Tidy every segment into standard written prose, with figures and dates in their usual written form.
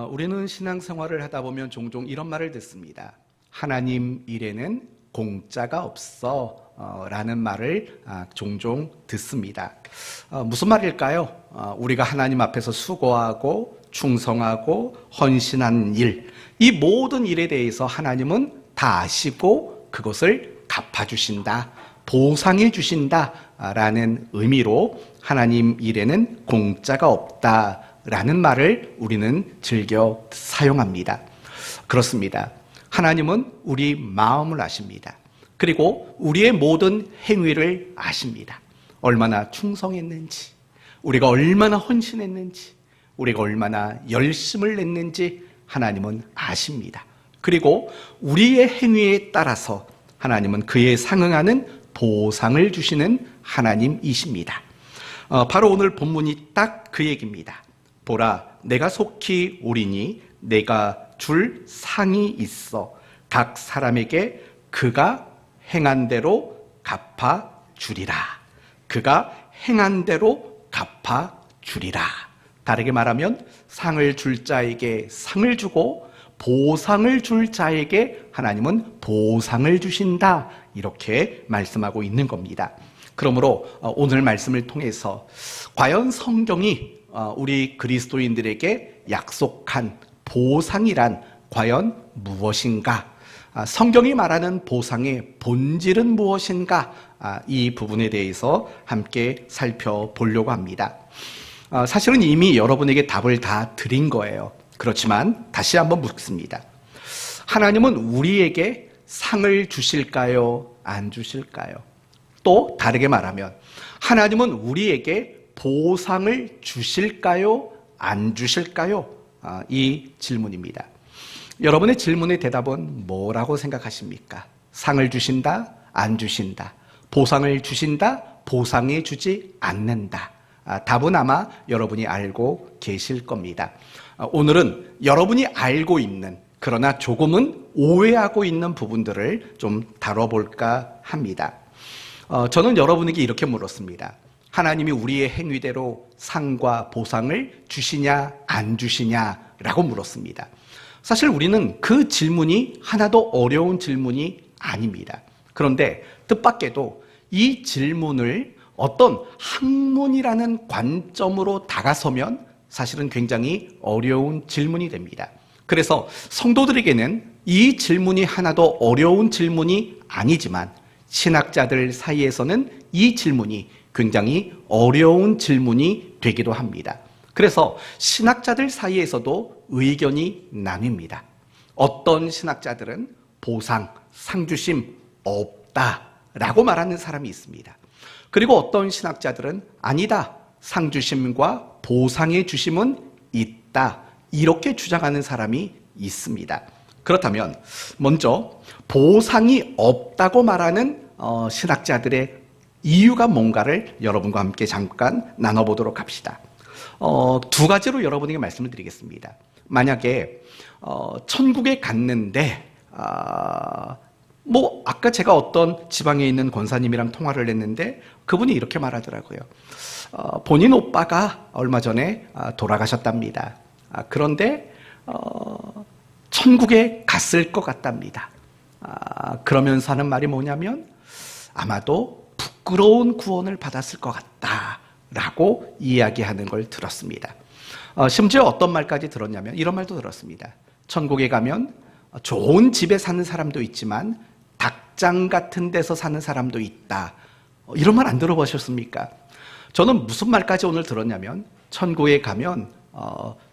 우리는 신앙생활을 하다 보면 종종 이런 말을 듣습니다. 하나님 일에는 공짜가 없어 라는 말을 종종 듣습니다. 무슨 말일까요? 우리가 하나님 앞에서 수고하고 충성하고 헌신한 일, 이 모든 일에 대해서 하나님은 다 아시고 그것을 갚아주신다, 보상해 주신다 라는 의미로 하나님 일에는 공짜가 없다 라는 말을 우리는 즐겨 사용합니다. 그렇습니다. 하나님은 우리 마음을 아십니다. 그리고 우리의 모든 행위를 아십니다. 얼마나 충성했는지, 우리가 얼마나 헌신했는지, 우리가 얼마나 열심을 냈는지 하나님은 아십니다. 그리고 우리의 행위에 따라서 하나님은 그에 상응하는 보상을 주시는 하나님이십니다. 바로 오늘 본문이 딱 그 얘기입니다. 보라, 내가 속히 오리니 내가 줄 상이 있어 각 사람에게 그가 행한 대로 갚아주리라. 그가 행한 대로 갚아주리라. 다르게 말하면 상을 줄 자에게 상을 주고 보상을 줄 자에게 하나님은 보상을 주신다, 이렇게 말씀하고 있는 겁니다. 그러므로 오늘 말씀을 통해서 과연 성경이 우리 그리스도인들에게 약속한 보상이란 과연 무엇인가? 성경이 말하는 보상의 본질은 무엇인가? 이 부분에 대해서 함께 살펴보려고 합니다. 사실은 이미 여러분에게 답을 다 드린 거예요. 그렇지만 다시 한번 묻습니다. 하나님은 우리에게 상을 주실까요? 안 주실까요? 또 다르게 말하면 하나님은 우리에게 보상을 주실까요? 안 주실까요? 이 질문입니다. 여러분의 질문의 대답은 뭐라고 생각하십니까? 상을 주신다? 안 주신다? 보상을 주신다? 보상해 주지 않는다? 답은 아마 여러분이 알고 계실 겁니다. 오늘은 여러분이 알고 있는, 그러나 조금은 오해하고 있는 부분들을 좀 다뤄볼까 합니다. 저는 여러분에게 이렇게 물었습니다. 하나님이 우리의 행위대로 상과 보상을 주시냐 안 주시냐라고 물었습니다. 사실 우리는 그 질문이 하나도 어려운 질문이 아닙니다. 그런데 뜻밖에도 이 질문을 어떤 학문이라는 관점으로 다가서면 사실은 굉장히 어려운 질문이 됩니다. 그래서 성도들에게는 이 질문이 하나도 어려운 질문이 아니지만 신학자들 사이에서는 이 질문이 굉장히 어려운 질문이 되기도 합니다. 그래서 신학자들 사이에서도 의견이 나뉩니다. 어떤 신학자들은 보상, 상주심 없다라고 말하는 사람이 있습니다. 그리고 어떤 신학자들은 아니다, 상주심과 보상의 주심은 있다, 이렇게 주장하는 사람이 있습니다. 그렇다면 먼저 보상이 없다고 말하는 신학자들의 이유가 뭔가를 여러분과 함께 잠깐 나눠보도록 합시다. 두 가지로 여러분에게 말씀을 드리겠습니다. 만약에 천국에 갔는데 아까 제가 어떤 지방에 있는 권사님이랑 통화를 했는데 그분이 이렇게 말하더라고요. 본인 오빠가 얼마 전에 돌아가셨답니다. 그런데 천국에 갔을 것 같답니다. 그러면서 하는 말이 뭐냐면 아마도 부끄러운 구원을 받았을 것 같다라고 이야기하는 걸 들었습니다. 심지어 어떤 말까지 들었냐면 이런 말도 들었습니다. 천국에 가면 좋은 집에 사는 사람도 있지만 닭장 같은 데서 사는 사람도 있다. 이런 말 안 들어보셨습니까? 저는 무슨 말까지 오늘 들었냐면 천국에 가면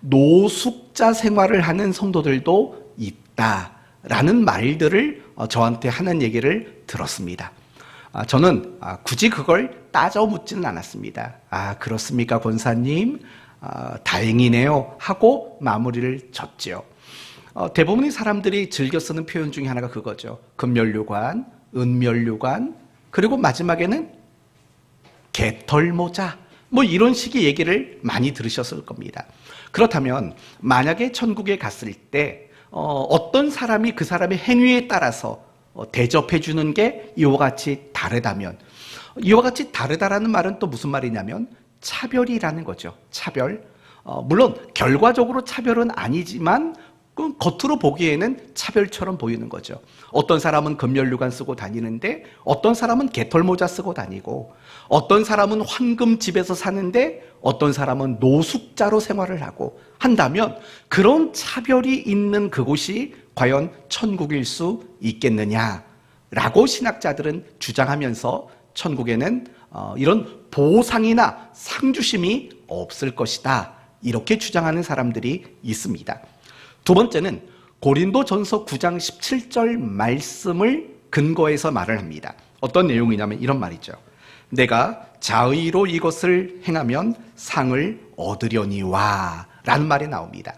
노숙자 생활을 하는 성도들도 있다라는 말들을 저한테 하는 얘기를 들었습니다. 저는 굳이 그걸 따져 묻지는 않았습니다. 그렇습니까, 권사님? 다행이네요 하고 마무리를 졌죠. 대부분의 사람들이 즐겨 쓰는 표현 중에 하나가 그거죠. 금면류관, 은면류관, 그리고 마지막에는 개털모자, 이런 식의 얘기를 많이 들으셨을 겁니다. 그렇다면 만약에 천국에 갔을 때 어떤 사람이 그 사람의 행위에 따라서 대접해 주는 게 이와 같이 다르다면, 이와 같이 다르다라는 말은 또 무슨 말이냐면 차별이라는 거죠. 차별. 물론 결과적으로 차별은 아니지만 겉으로 보기에는 차별처럼 보이는 거죠. 어떤 사람은 금면류관 쓰고 다니는데 어떤 사람은 개털모자 쓰고 다니고, 어떤 사람은 황금집에서 사는데 어떤 사람은 노숙자로 생활을 하고 한다면 그런 차별이 있는 그곳이 과연 천국일 수 있겠느냐라고 신학자들은 주장하면서 천국에는 이런 보상이나 상주심이 없을 것이다, 이렇게 주장하는 사람들이 있습니다. 두 번째는 고린도전서 9장 17절 말씀을 근거해서 말을 합니다. 어떤 내용이냐면 이런 말이죠. 내가 자의로 이것을 행하면 상을 얻으려니와 라는 말이 나옵니다.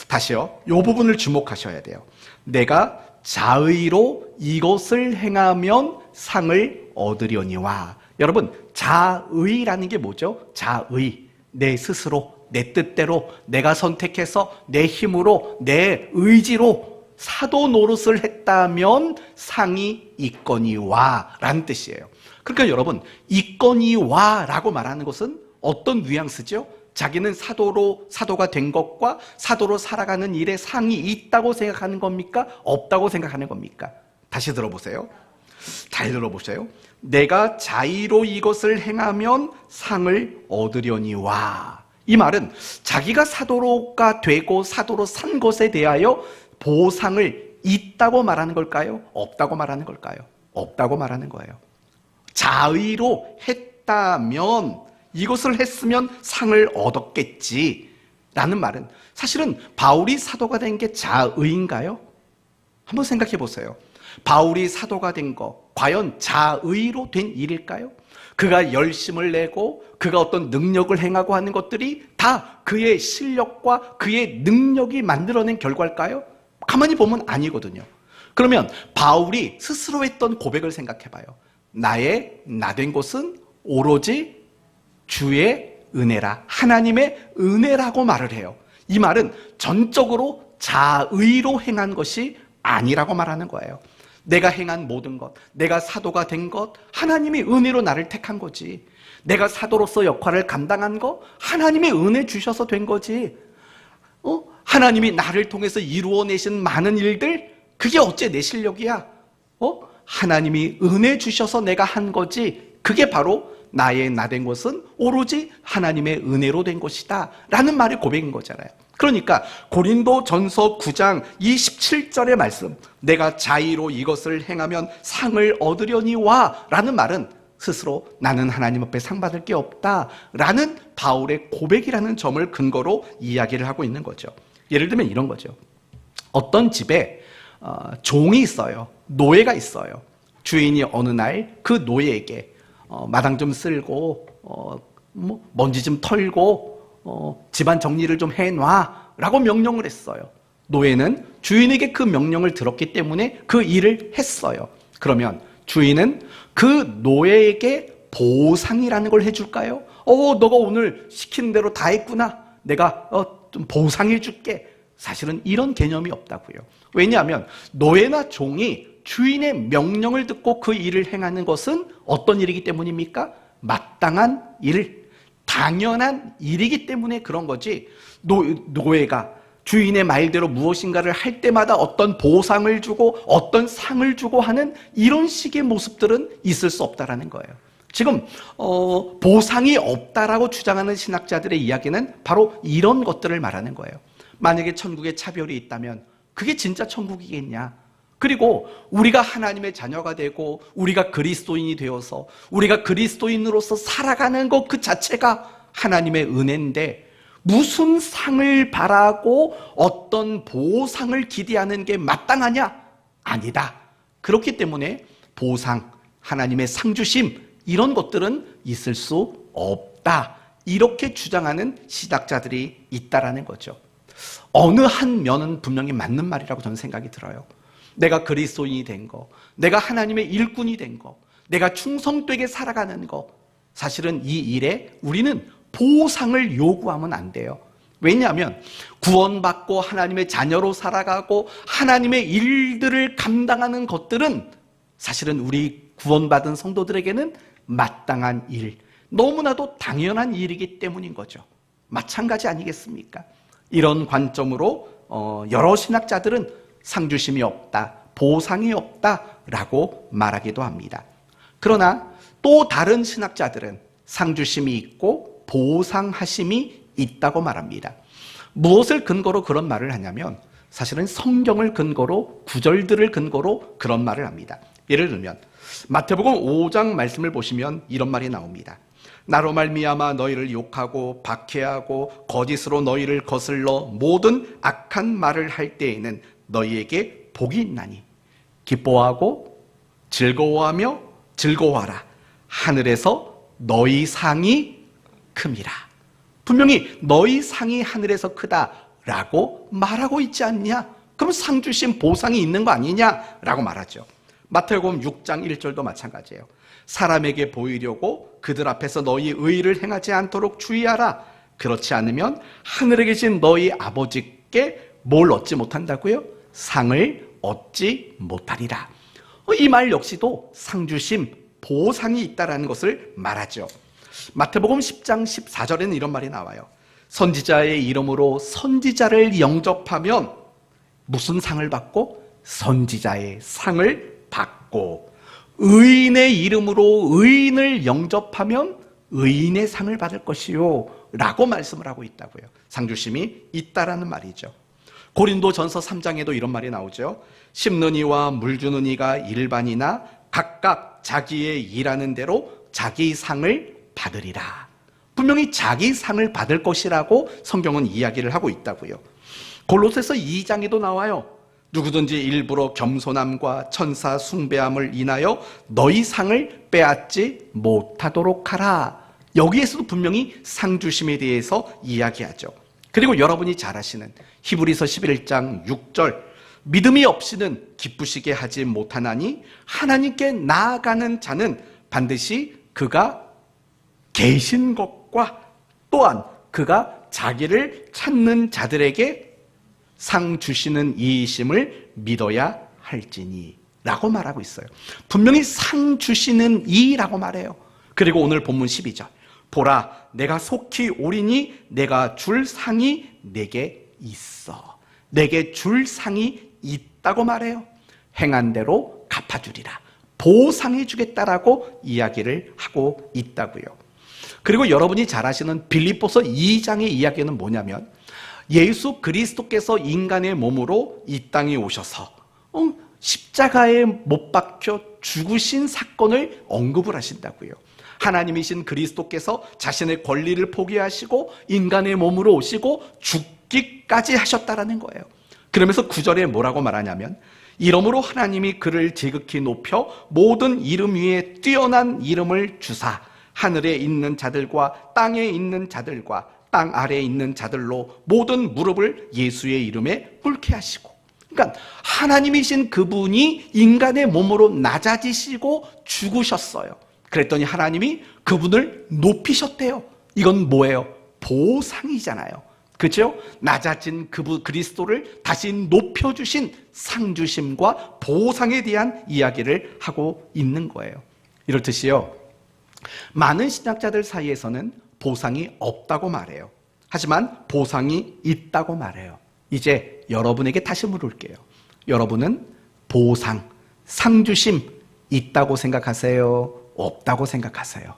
다시요, 이 부분을 주목하셔야 돼요. 내가 자의로 이것을 행하면 상을 얻으려니와. 여러분, 자의라는 게 뭐죠? 자의, 내 스스로, 내 뜻대로, 내가 선택해서 내 힘으로, 내 의지로 사도 노릇을 했다면 상이 있거니와 라는 뜻이에요. 그러니까 여러분, 있거니와 라고 말하는 것은 어떤 뉘앙스죠? 자기는 사도가 된 것과 사도로 살아가는 일에 상이 있다고 생각하는 겁니까? 없다고 생각하는 겁니까? 다시 들어보세요. 잘 들어보세요. 내가 자의로 이것을 행하면 상을 얻으려니와. 이 말은 자기가 사도가 되고 사도로 산 것에 대하여 보상을 있다고 말하는 걸까요? 없다고 말하는 걸까요? 없다고 말하는 거예요. 자의로 했다면, 이것을 했으면 상을 얻었겠지 라는 말은, 사실은 바울이 사도가 된 게 자의인가요? 한번 생각해 보세요. 바울이 사도가 된 거 과연 자의로 된 일일까요? 그가 열심을 내고 그가 어떤 능력을 행하고 하는 것들이 다 그의 실력과 그의 능력이 만들어낸 결과일까요? 가만히 보면 아니거든요. 그러면 바울이 스스로 했던 고백을 생각해봐요. 나의 나된 것은 오로지 주의 은혜라, 하나님의 은혜라고 말을 해요. 이 말은 전적으로 자의로 행한 것이 아니라고 말하는 거예요. 내가 행한 모든 것, 내가 사도가 된 것, 하나님이 은혜로 나를 택한 거지. 내가 사도로서 역할을 감당한 거, 하나님의 은혜 주셔서 된 거지. 하나님이 나를 통해서 이루어내신 많은 일들, 그게 어째 내 실력이야? 하나님이 은혜 주셔서 내가 한 거지. 그게 바로 나의 나된 것은 오로지 하나님의 은혜로 된 것이다 라는 말이 고백인 거잖아요. 그러니까 고린도전서 9장 27절의 말씀, 내가 자의로 이것을 행하면 상을 얻으려니와 라는 말은 스스로 나는 하나님 앞에 상 받을 게 없다 라는 바울의 고백이라는 점을 근거로 이야기를 하고 있는 거죠. 예를 들면 이런 거죠. 어떤 집에 종이 있어요. 노예가 있어요. 주인이 어느 날 그 노예에게 마당 좀 쓸고 먼지 좀 털고 집안 정리를 좀 해놔 라고 명령을 했어요. 노예는 주인에게 그 명령을 들었기 때문에 그 일을 했어요. 그러면 주인은 그 노예에게 보상이라는 걸 해줄까요? 너가 오늘 시킨 대로 다 했구나, 내가 좀 보상해 줄게. 사실은 이런 개념이 없다고요. 왜냐하면 노예나 종이 주인의 명령을 듣고 그 일을 행하는 것은 어떤 일이기 때문입니까? 마땅한 일, 당연한 일이기 때문에 그런 거지. 노예가 주인의 말대로 무엇인가를 할 때마다 어떤 보상을 주고 어떤 상을 주고 하는 이런 식의 모습들은 있을 수 없다라는 거예요. 지금 보상이 없다라고 주장하는 신학자들의 이야기는 바로 이런 것들을 말하는 거예요. 만약에 천국에 차별이 있다면 그게 진짜 천국이겠냐? 그리고 우리가 하나님의 자녀가 되고 우리가 그리스도인이 되어서 우리가 그리스도인으로서 살아가는 것 그 자체가 하나님의 은혜인데 무슨 상을 바라고 어떤 보상을 기대하는 게 마땅하냐? 아니다. 그렇기 때문에 보상, 하나님의 상주심 이런 것들은 있을 수 없다. 이렇게 주장하는 신학자들이 있다라는 거죠. 어느 한 면은 분명히 맞는 말이라고 저는 생각이 들어요. 내가 그리스도인이 된 거, 내가 하나님의 일꾼이 된 거, 내가 충성되게 살아가는 거, 사실은 이 일에 우리는 보상을 요구하면 안 돼요. 왜냐하면 구원받고 하나님의 자녀로 살아가고 하나님의 일들을 감당하는 것들은 사실은 우리 구원받은 성도들에게는 마땅한 일, 너무나도 당연한 일이기 때문인 거죠. 마찬가지 아니겠습니까? 이런 관점으로 여러 신학자들은 상주심이 없다, 보상이 없다라고 말하기도 합니다. 그러나 또 다른 신학자들은 상주심이 있고 보상하심이 있다고 말합니다. 무엇을 근거로 그런 말을 하냐면 사실은 성경을 근거로, 구절들을 근거로 그런 말을 합니다. 예를 들면 마태복음 5장 말씀을 보시면 이런 말이 나옵니다. 나로 말미암아 너희를 욕하고 박해하고 거짓으로 너희를 거슬러 모든 악한 말을 할 때에는 너희에게 복이 있나니 기뻐하고 즐거워하며 즐거워하라. 하늘에서 너희 상이 큼이라. 분명히 너희 상이 하늘에서 크다라고 말하고 있지 않냐? 그럼 상 주신 보상이 있는 거 아니냐라고 말하죠. 마태복음 6장 1절도 마찬가지예요. 사람에게 보이려고 그들 앞에서 너희 의를 행하지 않도록 주의하라. 그렇지 않으면 하늘에 계신 너희 아버지께 뭘 얻지 못한다고요? 상을 얻지 못하리라. 이 말 역시도 상주심, 보상이 있다는 것을 말하죠. 마태복음 10장 14절에는 이런 말이 나와요. 선지자의 이름으로 선지자를 영접하면 무슨 상을 받고? 선지자의 상을 받고, 의인의 이름으로 의인을 영접하면 의인의 상을 받을 것이요 라고 말씀을 하고 있다고요. 상주심이 있다라는 말이죠. 고린도전서 3장에도 이런 말이 나오죠. 심는 이와 물 주는 이가 일반이나 각각 자기의 일하는 대로 자기 상을 받으리라. 분명히 자기 상을 받을 것이라고 성경은 이야기를 하고 있다고요. 골로새서 2장에도 나와요. 누구든지 일부러 겸손함과 천사 숭배함을 인하여 너희 상을 빼앗지 못하도록 하라. 여기에서도 분명히 상주심에 대해서 이야기하죠. 그리고 여러분이 잘 아시는 히브리서 11장 6절, 믿음이 없이는 기쁘시게 하지 못하나니 하나님께 나아가는 자는 반드시 그가 계신 것과 또한 그가 자기를 찾는 자들에게 상 주시는 이이심을 믿어야 할지니 라고 말하고 있어요. 분명히 상 주시는 이라고 말해요. 그리고 오늘 본문 12절, 보라 내가 속히 오리니 내가 줄 상이 내게 있어. 내게 줄 상이 있다고 말해요. 행한 대로 갚아주리라. 보상해 주겠다라고 이야기를 하고 있다고요. 그리고 여러분이 잘 아시는 빌립보서 2장의 이야기는 뭐냐면 예수 그리스도께서 인간의 몸으로 이 땅에 오셔서 십자가에 못 박혀 죽으신 사건을 언급을 하신다고요. 하나님이신 그리스도께서 자신의 권리를 포기하시고 인간의 몸으로 오시고 죽기까지 하셨다라는 거예요. 그러면서 9절에 뭐라고 말하냐면 이러므로 하나님이 그를 지극히 높여 모든 이름 위에 뛰어난 이름을 주사 하늘에 있는 자들과 땅에 있는 자들과 땅 아래에 있는 자들로 모든 무릎을 예수의 이름에 꿇게 하시고, 그러니까 하나님이신 그분이 인간의 몸으로 낮아지시고 죽으셨어요. 그랬더니 하나님이 그분을 높이셨대요. 이건 뭐예요? 보상이잖아요. 그렇죠? 낮아진 그리스도를 다시 높여주신 상주심과 보상에 대한 이야기를 하고 있는 거예요. 이렇듯이요, 많은 신학자들 사이에서는 보상이 없다고 말해요. 하지만 보상이 있다고 말해요. 이제 여러분에게 다시 물을게요. 여러분은 보상, 상주심 있다고 생각하세요? 없다고 생각하세요?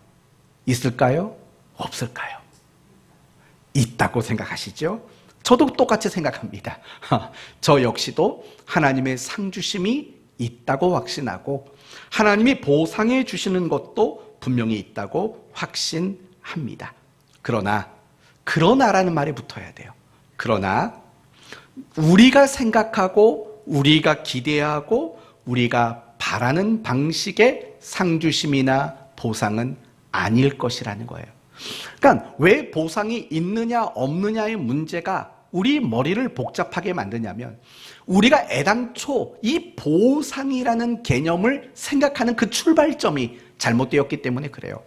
있을까요? 없을까요? 있다고 생각하시죠? 저도 똑같이 생각합니다. 저 역시도 하나님의 상주심이 있다고 확신하고 하나님이 보상해 주시는 것도 분명히 있다고 확신합니다. 그러나라는 말이 붙어야 돼요. 그러나 우리가 생각하고 우리가 기대하고 우리가 바라는 방식의 상주심이나 보상은 아닐 것이라는 거예요. 그러니까 왜 보상이 있느냐 없느냐의 문제가 우리 머리를 복잡하게 만드냐면 우리가 애당초 이 보상이라는 개념을 생각하는 그 출발점이 잘못되었기 때문에 그래요.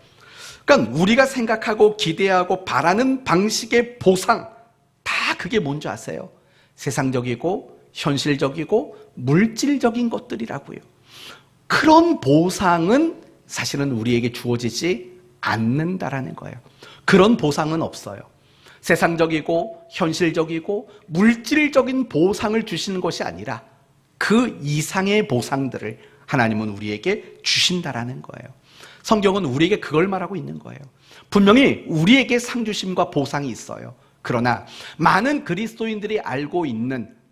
그러니까 우리가 생각하고 기대하고 바라는 방식의 보상, 다 그게 뭔지 아세요? 세상적이고 현실적이고 물질적인 것들이라고요. 그런 보상은 사실은 우리에게 주어지지 않는다라는 거예요. 그런 보상은 없어요. 세상적이고 현실적이고 물질적인 보상을 주시는 것이 아니라 그 이상의 보상들을 하나님은 우리에게 주신다라는 거예요. 성경은 우리에게 그걸 말하고 있는 거예요. 분명히 우리에게 상 주심과 보상이 있어요. 그러나 많은 그리스도인들이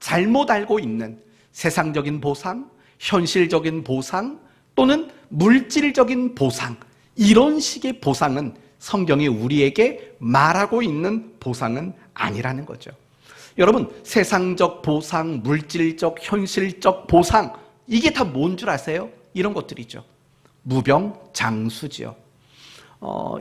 잘못 알고 있는 세상적인 보상, 현실적인 보상 또는 물질적인 보상, 이런 식의 보상은 성경이 우리에게 말하고 있는 보상은 아니라는 거죠. 여러분, 세상적 보상, 물질적, 현실적 보상, 이게 다 뭔 줄 아세요? 이런 것들이죠. 무병장수지요.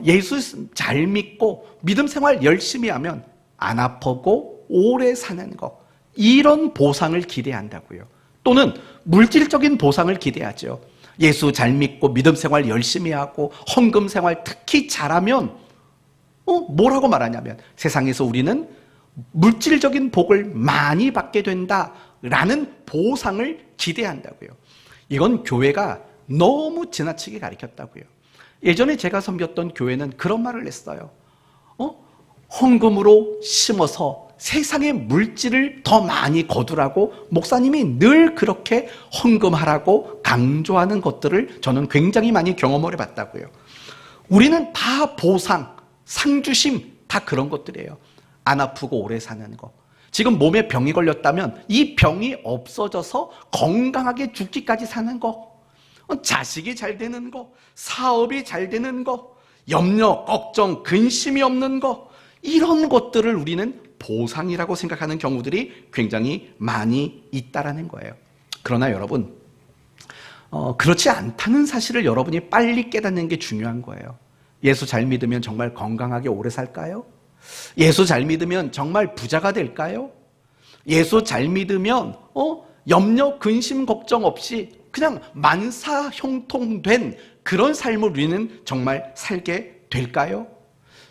예수 잘 믿고 믿음 생활 열심히 하면 안 아프고 오래 사는 거, 이런 보상을 기대한다고요. 또는 물질적인 보상을 기대하죠. 예수 잘 믿고 믿음 생활 열심히 하고 헌금 생활 특히 잘하면 뭐라고 말하냐면 세상에서 우리는 물질적인 복을 많이 받게 된다라는 보상을 기대한다고요. 이건 교회가 너무 지나치게 가르쳤다고요. 예전에 제가 섬겼던 교회는 그런 말을 했어요. 헌금으로 심어서 세상의 물질을 더 많이 거두라고 목사님이 늘 그렇게 헌금하라고 강조하는 것들을 저는 굉장히 많이 경험을 해봤다고요. 우리는 다 보상, 상주심, 다 그런 것들이에요. 안 아프고 오래 사는 거. 지금 몸에 병이 걸렸다면 이 병이 없어져서 건강하게 죽기까지 사는 거. 자식이 잘 되는 거, 사업이 잘 되는 거, 염려, 걱정, 근심이 없는 거, 이런 것들을 우리는 보상이라고 생각하는 경우들이 굉장히 많이 있다라는 거예요. 그러나 여러분, 그렇지 않다는 사실을 여러분이 빨리 깨닫는 게 중요한 거예요. 예수 잘 믿으면 정말 건강하게 오래 살까요? 예수 잘 믿으면 정말 부자가 될까요? 예수 잘 믿으면 염려, 근심, 걱정 없이 그냥 만사형통된 그런 삶을 우리는 정말 살게 될까요?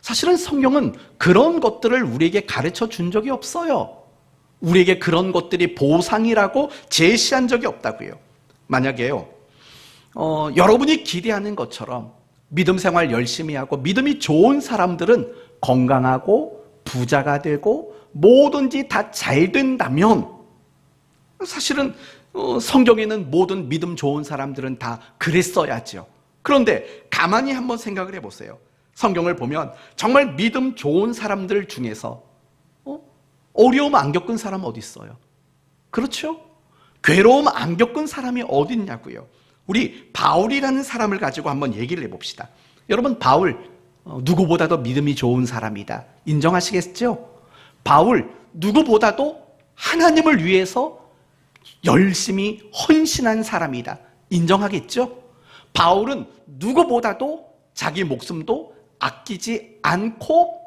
사실은 성경은 그런 것들을 우리에게 가르쳐 준 적이 없어요. 우리에게 그런 것들이 보상이라고 제시한 적이 없다고요. 만약에요, 여러분이 기대하는 것처럼 믿음 생활 열심히 하고 믿음이 좋은 사람들은 건강하고 부자가 되고 뭐든지 다 잘 된다면 사실은 성경에는 모든 믿음 좋은 사람들은 다 그랬어야죠. 그런데 가만히 한번 생각을 해보세요. 성경을 보면 정말 믿음 좋은 사람들 중에서 어려움 안 겪은 사람 어디 있어요? 그렇죠? 괴로움 안 겪은 사람이 어디 있냐고요. 우리 바울이라는 사람을 가지고 한번 얘기를 해봅시다. 여러분, 바울 누구보다도 믿음이 좋은 사람이다, 인정하시겠죠? 바울 누구보다도 하나님을 위해서 열심히 헌신한 사람이다, 인정하겠죠? 바울은 누구보다도 자기 목숨도 아끼지 않고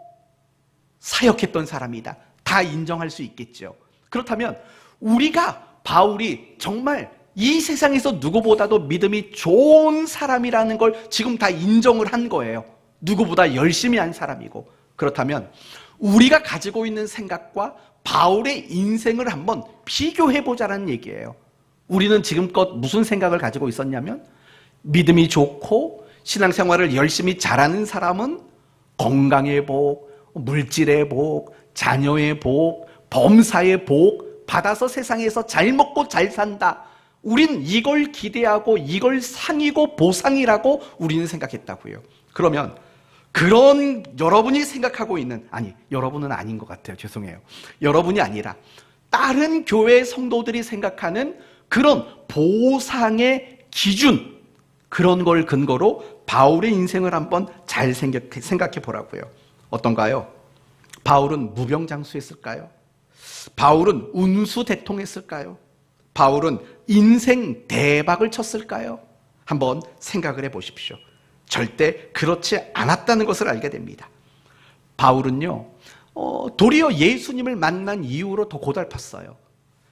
사역했던 사람이다, 다 인정할 수 있겠죠. 그렇다면 우리가 바울이 정말 이 세상에서 누구보다도 믿음이 좋은 사람이라는 걸 지금 다 인정을 한 거예요. 누구보다 열심히 한 사람이고. 그렇다면 우리가 가지고 있는 생각과 바울의 인생을 한번 비교해보자는 얘기예요. 우리는 지금껏 무슨 생각을 가지고 있었냐면, 믿음이 좋고 신앙생활을 열심히 잘하는 사람은 건강의 복, 물질의 복, 자녀의 복, 범사의 복 받아서 세상에서 잘 먹고 잘 산다, 우린 이걸 기대하고 이걸 상이고 보상이라고 우리는 생각했다고요. 그러면 그런 여러분이 생각하고 있는, 아니, 여러분은 아닌 것 같아요. 죄송해요. 여러분이 아니라 다른 교회 성도들이 생각하는 그런 보상의 기준, 그런 걸 근거로 바울의 인생을 한번 잘 생각해 보라고요. 어떤가요? 바울은 무병장수했을까요? 바울은 운수대통했을까요? 바울은 인생 대박을 쳤을까요? 한번 생각을 해보십시오. 절대 그렇지 않았다는 것을 알게 됩니다. 바울은요, 도리어 예수님을 만난 이후로 더 고달팠어요.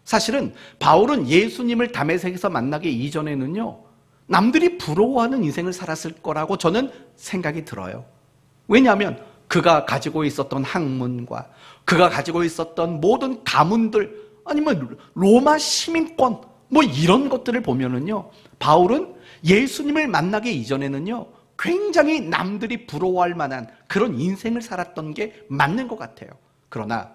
사실은 바울은 예수님을 다메섹에서 만나기 이전에는요, 남들이 부러워하는 인생을 살았을 거라고 저는 생각이 들어요. 왜냐하면 그가 가지고 있었던 학문과 그가 가지고 있었던 모든 가문들, 아니면 로마 시민권, 뭐 이런 것들을 보면은요, 바울은 예수님을 만나기 이전에는요, 굉장히 남들이 부러워할 만한 그런 인생을 살았던 게 맞는 것 같아요. 그러나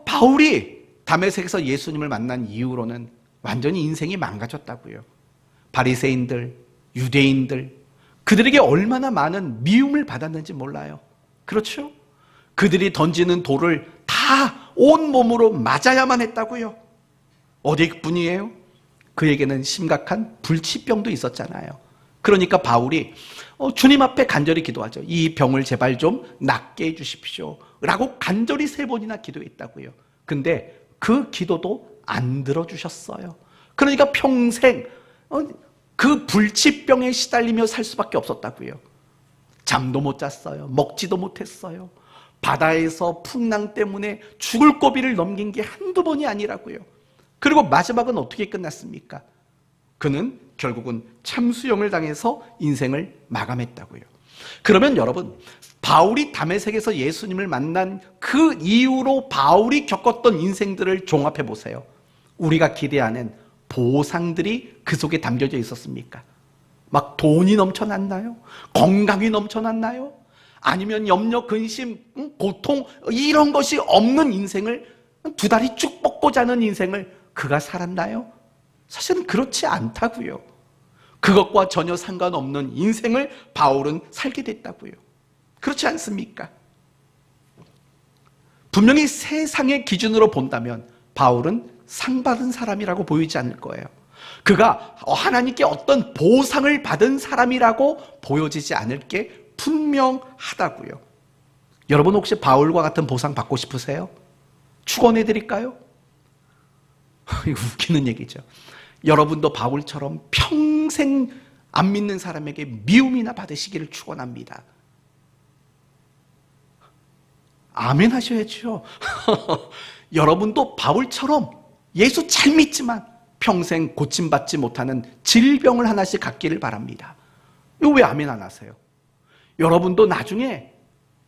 바울이 다메섹에서 예수님을 만난 이후로는 완전히 인생이 망가졌다고요. 바리새인들, 유대인들, 그들에게 얼마나 많은 미움을 받았는지 몰라요. 그렇죠? 그들이 던지는 돌을 다 온몸으로 맞아야만 했다고요. 어디뿐이에요? 그에게는 심각한 불치병도 있었잖아요. 그러니까 바울이 주님 앞에 간절히 기도하죠. 이 병을 제발 좀 낫게 해주십시오 라고 간절히 3번이나 기도했다고요. 근데 그 기도도 안 들어주셨어요. 그러니까 평생 그 불치병에 시달리며 살 수밖에 없었다고요. 잠도 못 잤어요. 먹지도 못했어요. 바다에서 풍랑 때문에 죽을 고비를 넘긴 게 한두 번이 아니라고요. 그리고 마지막은 어떻게 끝났습니까? 그는 결국은 참수형을 당해서 인생을 마감했다고요. 그러면 여러분, 바울이 다메섹에서 예수님을 만난 그 이후로 바울이 겪었던 인생들을 종합해 보세요. 우리가 기대하는 보상들이 그 속에 담겨져 있었습니까? 막 돈이 넘쳐났나요? 건강이 넘쳐났나요? 아니면 염려, 근심, 고통 이런 것이 없는 인생을, 2다리 쭉 뻗고 자는 인생을 그가 살았나요? 사실은 그렇지 않다고요. 그것과 전혀 상관없는 인생을 바울은 살게 됐다고요. 그렇지 않습니까? 분명히 세상의 기준으로 본다면 바울은 상 받은 사람이라고 보이지 않을 거예요. 그가 하나님께 어떤 보상을 받은 사람이라고 보여지지 않을 게 분명하다고요. 여러분 혹시 바울과 같은 보상 받고 싶으세요? 축원해 드릴까요? 이거 웃기는 얘기죠. 여러분도 바울처럼 평생 안 믿는 사람에게 미움이나 받으시기를 축원합니다. 아멘 하셔야죠. 여러분도 바울처럼 예수 잘 믿지만 평생 고침받지 못하는 질병을 하나씩 갖기를 바랍니다. 이거 왜 아멘 안 하세요? 여러분도 나중에,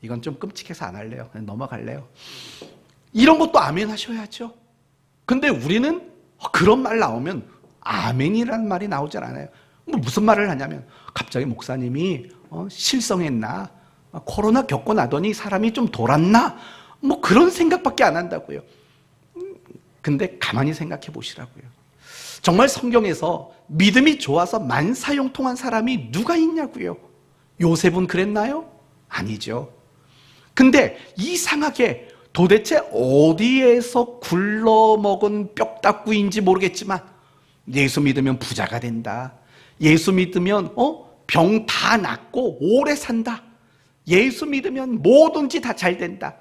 이건 좀 끔찍해서 안 할래요. 그냥 넘어갈래요. 이런 것도 아멘 하셔야죠. 근데 우리는 그런 말 나오면 아멘이라는 말이 나오질 않아요. 무슨 말을 하냐면 갑자기 목사님이 실성했나? 코로나 겪고 나더니 사람이 좀 돌았나? 뭐 그런 생각밖에 안 한다고요. 근데 가만히 생각해 보시라고요. 정말 성경에서 믿음이 좋아서 만사형통한 사람이 누가 있냐고요. 요셉은 그랬나요? 아니죠. 근데 이상하게 도대체 어디에서 굴러먹은 뼈다귀인지 모르겠지만 예수 믿으면 부자가 된다. 예수 믿으면 병 다 낫고 오래 산다. 예수 믿으면 뭐든지 다 잘 된다.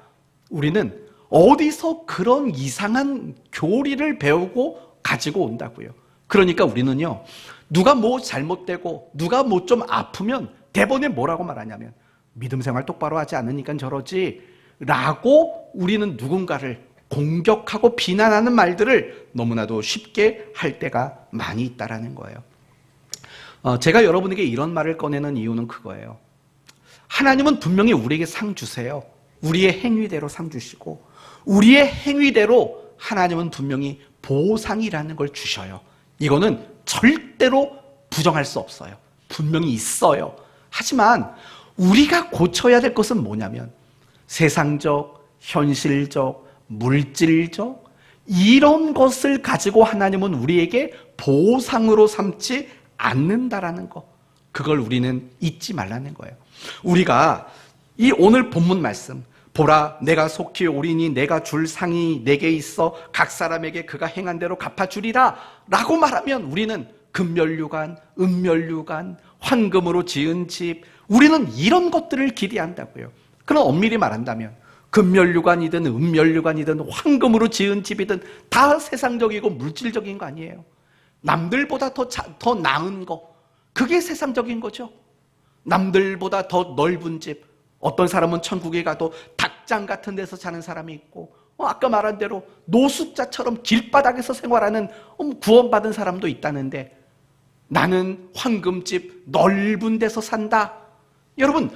우리는 어디서 그런 이상한 교리를 배우고 가지고 온다고요. 그러니까 우리는요, 누가 뭐 잘못되고 누가 뭐 좀 아프면 대본에 뭐라고 말하냐면 믿음 생활 똑바로 하지 않으니까 저러지 라고 우리는 누군가를 공격하고 비난하는 말들을 너무나도 쉽게 할 때가 많이 있다라는 거예요. 제가 여러분에게 이런 말을 꺼내는 이유는 그거예요. 하나님은 분명히 우리에게 상 주세요. 우리의 행위대로 상 주시고 우리의 행위대로 하나님은 분명히 보상이라는 걸 주셔요. 이거는 절대로 부정할 수 없어요. 분명히 있어요. 하지만 우리가 고쳐야 될 것은 뭐냐면 세상적, 현실적, 물질적 이런 것을 가지고 하나님은 우리에게 보상으로 삼지 않는다라는 거, 그걸 우리는 잊지 말라는 거예요. 우리가 이 오늘 본문 말씀, 보라 내가 속히 오리니 내가 줄 상이 내게 있어 각 사람에게 그가 행한 대로 갚아주리라 라고 말하면 우리는 금면류관, 은면류관, 황금으로 지은 집, 우리는 이런 것들을 기대한다고요. 그럼 엄밀히 말한다면 금면류관이든 은면류관이든 황금으로 지은 집이든 다 세상적이고 물질적인 거 아니에요. 남들보다 더 나은 거, 그게 세상적인 거죠. 남들보다 더 넓은 집, 어떤 사람은 천국에 가도 닭장 같은 데서 자는 사람이 있고, 아까 말한 대로 노숙자처럼 길바닥에서 생활하는 구원받은 사람도 있다는데 나는 황금집 넓은 데서 산다. 여러분,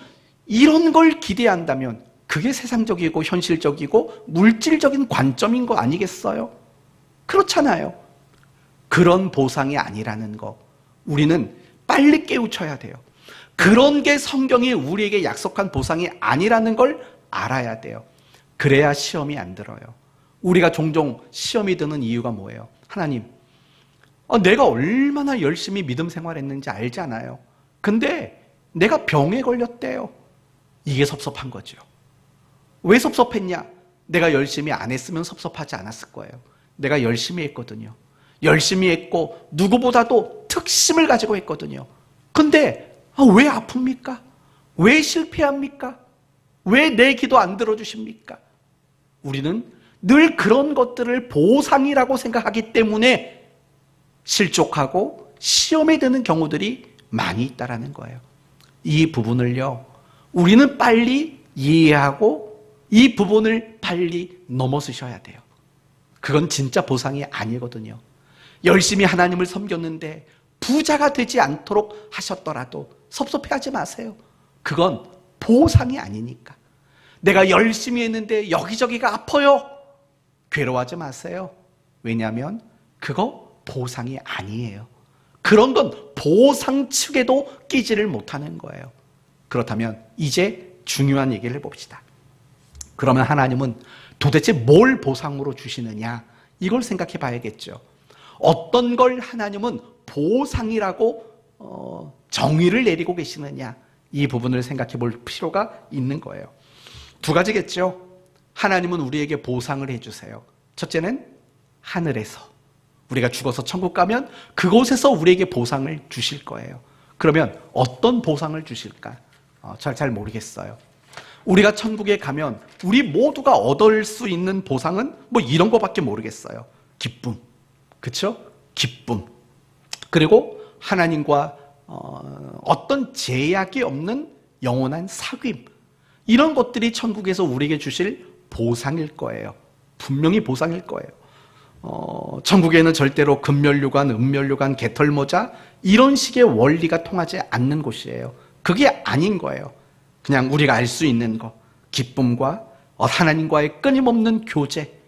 이런 걸 기대한다면 그게 세상적이고 현실적이고 물질적인 관점인 거 아니겠어요? 그렇잖아요. 그런 보상이 아니라는 거 우리는 빨리 깨우쳐야 돼요. 그런 게 성경이 우리에게 약속한 보상이 아니라는 걸 알아야 돼요. 그래야 시험이 안 들어요. 우리가 종종 시험이 드는 이유가 뭐예요? 하나님, 내가 얼마나 열심히 믿음 생활했는지 알잖아요. 근데 내가 병에 걸렸대요. 이게 섭섭한 거죠. 왜 섭섭했냐? 내가 열심히 안 했으면 섭섭하지 않았을 거예요. 내가 열심히 했거든요. 열심히 했고 누구보다도 특심을 가지고 했거든요. 근데 왜 아픕니까? 왜 실패합니까? 왜 내 기도 안 들어주십니까? 우리는 늘 그런 것들을 보상이라고 생각하기 때문에 실족하고 시험에 드는 경우들이 많이 있다라는 거예요. 이 부분을요, 우리는 빨리 이해하고 이 부분을 빨리 넘어서셔야 돼요. 그건 진짜 보상이 아니거든요. 열심히 하나님을 섬겼는데 부자가 되지 않도록 하셨더라도 섭섭해하지 마세요. 그건 보상이 아니니까. 내가 열심히 했는데 여기저기가 아파요. 괴로워하지 마세요. 왜냐하면 그거 보상이 아니에요. 그런 건 보상 측에도 끼지를 못하는 거예요. 그렇다면 이제 중요한 얘기를 해봅시다. 그러면 하나님은 도대체 뭘 보상으로 주시느냐? 이걸 생각해 봐야겠죠. 어떤 걸 하나님은 보상이라고 정의를 내리고 계시느냐? 이 부분을 생각해 볼 필요가 있는 거예요. 두 가지겠죠. 하나님은 우리에게 보상을 해주세요. 첫째는 하늘에서. 우리가 죽어서 천국 가면 그곳에서 우리에게 보상을 주실 거예요. 그러면 어떤 보상을 주실까? 잘 모르겠어요. 우리가 천국에 가면 우리 모두가 얻을 수 있는 보상은 뭐 이런 거밖에 모르겠어요. 기쁨. 그렇죠? 기쁨. 그리고 하나님과 어떤 제약이 없는 영원한 사귐. 이런 것들이 천국에서 우리에게 주실 보상일 거예요. 분명히 보상일 거예요. 천국에는 절대로 금면류관, 은면류관, 개털모자 이런 식의 원리가 통하지 않는 곳이에요. 그게 아닌 거예요. 그냥 우리가 알 수 있는 거, 기쁨과 하나님과의 끊임없는 교제,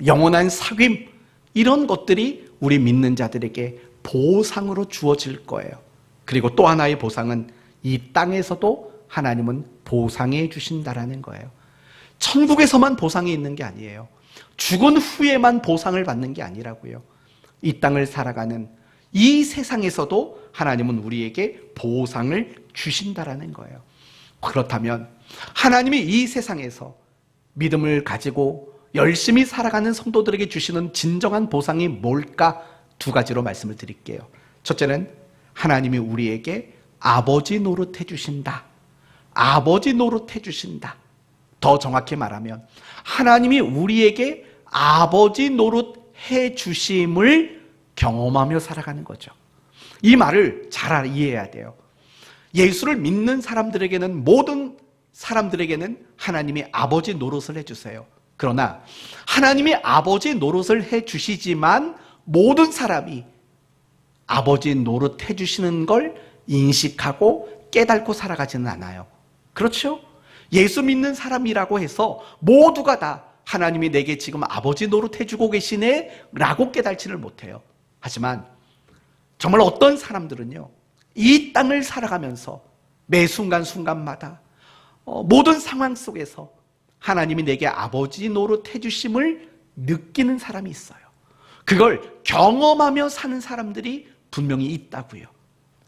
영원한 사귐 이런 것들이 우리 믿는 자들에게 보상으로 주어질 거예요. 그리고 또 하나의 보상은 이 땅에서도 하나님은 보상해 주신다라는 거예요. 천국에서만 보상이 있는 게 아니에요. 죽은 후에만 보상을 받는 게 아니라고요. 이 땅을 살아가는 이 세상에서도 하나님은 우리에게 보상을 주신다라는 거예요. 그렇다면 하나님이 이 세상에서 믿음을 가지고 열심히 살아가는 성도들에게 주시는 진정한 보상이 뭘까? 두 가지로 말씀을 드릴게요. 첫째는 하나님이 우리에게 아버지 노릇해 주신다. 아버지 노릇해 주신다. 더 정확히 말하면 하나님이 우리에게 아버지 노릇해 주심을 경험하며 살아가는 거죠. 이 말을 잘 이해해야 돼요. 예수를 믿는 사람들에게는, 모든 사람들에게는 하나님이 아버지 노릇을 해주세요. 그러나 하나님이 아버지 노릇을 해주시지만 모든 사람이 아버지 노릇 해주시는 걸 인식하고 깨닫고 살아가지는 않아요. 그렇죠? 예수 믿는 사람이라고 해서 모두가 다 하나님이 내게 지금 아버지 노릇 해주고 계시네 라고 깨닫지를 못해요. 하지만 정말 어떤 사람들은요, 이 땅을 살아가면서 매 순간순간마다 모든 상황 속에서 하나님이 내게 아버지 노릇 해주심을 느끼는 사람이 있어요. 그걸 경험하며 사는 사람들이 분명히 있다고요.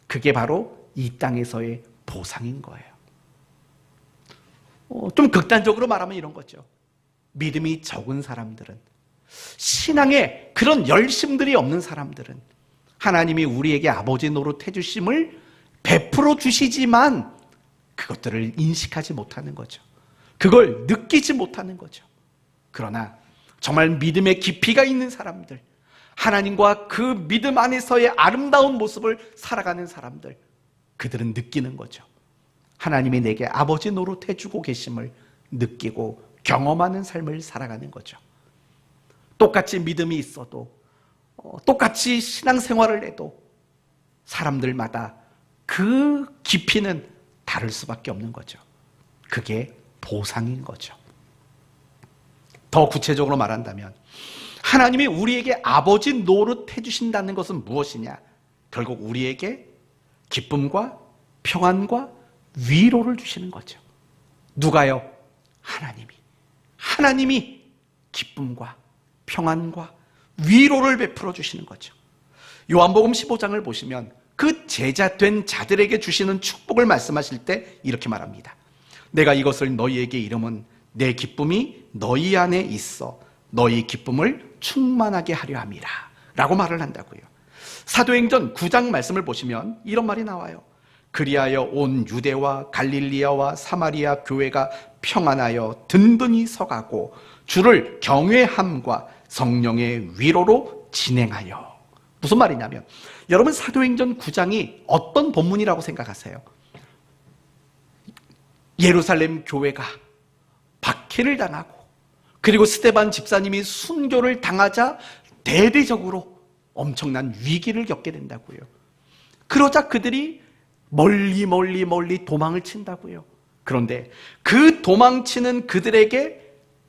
그게 바로 이 땅에서의 보상인 거예요. 좀 극단적으로 말하면 이런 거죠. 믿음이 적은 사람들은, 신앙에 그런 열심들이 없는 사람들은 하나님이 우리에게 아버지 노릇 해주심을 베풀어 주시지만 그것들을 인식하지 못하는 거죠. 그걸 느끼지 못하는 거죠. 그러나 정말 믿음의 깊이가 있는 사람들, 하나님과 그 믿음 안에서의 아름다운 모습을 살아가는 사람들, 그들은 느끼는 거죠. 하나님이 내게 아버지 노릇 해주고 계심을 느끼고 경험하는 삶을 살아가는 거죠. 똑같이 믿음이 있어도, 똑같이 신앙생활을 해도 사람들마다 그 깊이는 다를 수밖에 없는 거죠. 그게 보상인 거죠. 더 구체적으로 말한다면 하나님이 우리에게 아버지 노릇 해주신다는 것은 무엇이냐? 결국 우리에게 기쁨과 평안과 위로를 주시는 거죠. 누가요? 하나님이 기쁨과 평안과 위로를 베풀어 주시는 거죠. 요한복음 15장을 보시면 그 제자 된 자들에게 주시는 축복을 말씀하실 때 이렇게 말합니다. 내가 이것을 너희에게 이름은 내 기쁨이 너희 안에 있어 너희 기쁨을 충만하게 하려 함이라 라고 말을 한다고요. 사도행전 9장 말씀을 보시면 이런 말이 나와요. 그리하여 온 유대와 갈릴리아와 사마리아 교회가 평안하여 든든히 서가고 주를 경외함과 성령의 위로로 진행하여. 무슨 말이냐면 여러분 사도행전 9장이 어떤 본문이라고 생각하세요? 예루살렘 교회가 박해를 당하고 그리고 스데반 집사님이 순교를 당하자 대대적으로 엄청난 위기를 겪게 된다고요. 그러자 그들이 멀리 도망을 친다고요. 그런데 그 도망치는 그들에게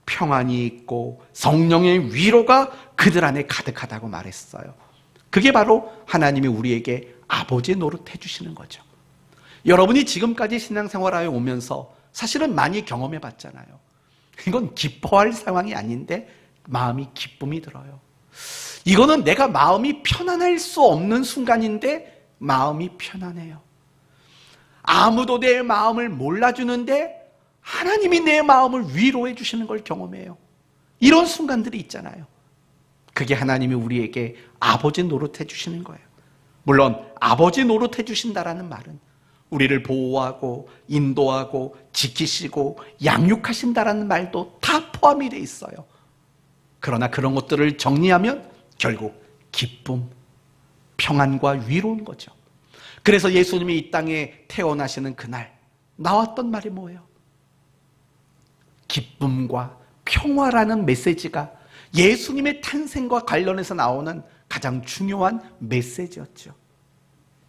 평안이 있고 성령의 위로가 그들 안에 가득하다고 말했어요. 그게 바로 하나님이 우리에게 아버지 노릇 해주시는 거죠. 여러분이 지금까지 신앙생활하여 오면서 사실은 많이 경험해 봤잖아요. 이건 기뻐할 상황이 아닌데 마음이 기쁨이 들어요. 이거는 내가 마음이 편안할 수 없는 순간인데 마음이 편안해요. 아무도 내 마음을 몰라주는데 하나님이 내 마음을 위로해 주시는 걸 경험해요. 이런 순간들이 있잖아요. 그게 하나님이 우리에게 아버지 노릇해 주시는 거예요. 물론 아버지 노릇해 주신다라는 말은 우리를 보호하고 인도하고 지키시고 양육하신다라는 말도 다 포함이 돼 있어요. 그러나 그런 것들을 정리하면 결국 기쁨, 평안과 위로인 거죠. 그래서 예수님이 이 땅에 태어나시는 그날 나왔던 말이 뭐예요? 기쁨과 평화라는 메시지가 예수님의 탄생과 관련해서 나오는 가장 중요한 메시지였죠.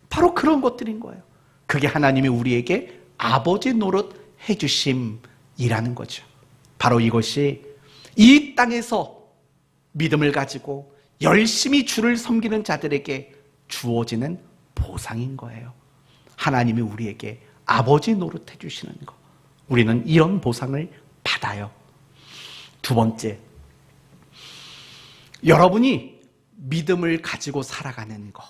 바로 그런 것들인 거예요. 그게 하나님이 우리에게 아버지 노릇 해주심이라는 거죠. 바로 이것이 이 땅에서 믿음을 가지고 열심히 주를 섬기는 자들에게 주어지는 보상인 거예요. 하나님이 우리에게 아버지 노릇 해주시는 거. 우리는 이런 보상을 받아요. 두 번째, 여러분이 믿음을 가지고 살아가는 거,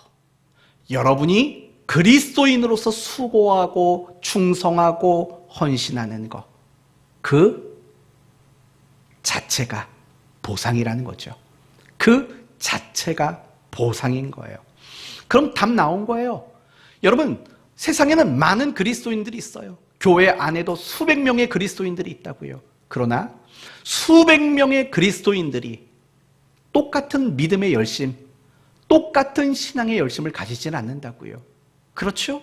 여러분이 그리스도인으로서 수고하고 충성하고 헌신하는 거, 그 자체가 보상이라는 거죠. 그 자체가 보상인 거예요. 그럼 답 나온 거예요. 여러분, 세상에는 많은 그리스도인들이 있어요. 교회 안에도 수백 명의 그리스도인들이 있다고요. 그러나 수백 명의 그리스도인들이 똑같은 믿음의 열심, 똑같은 신앙의 열심을 가지지는 않는다고요. 그렇죠?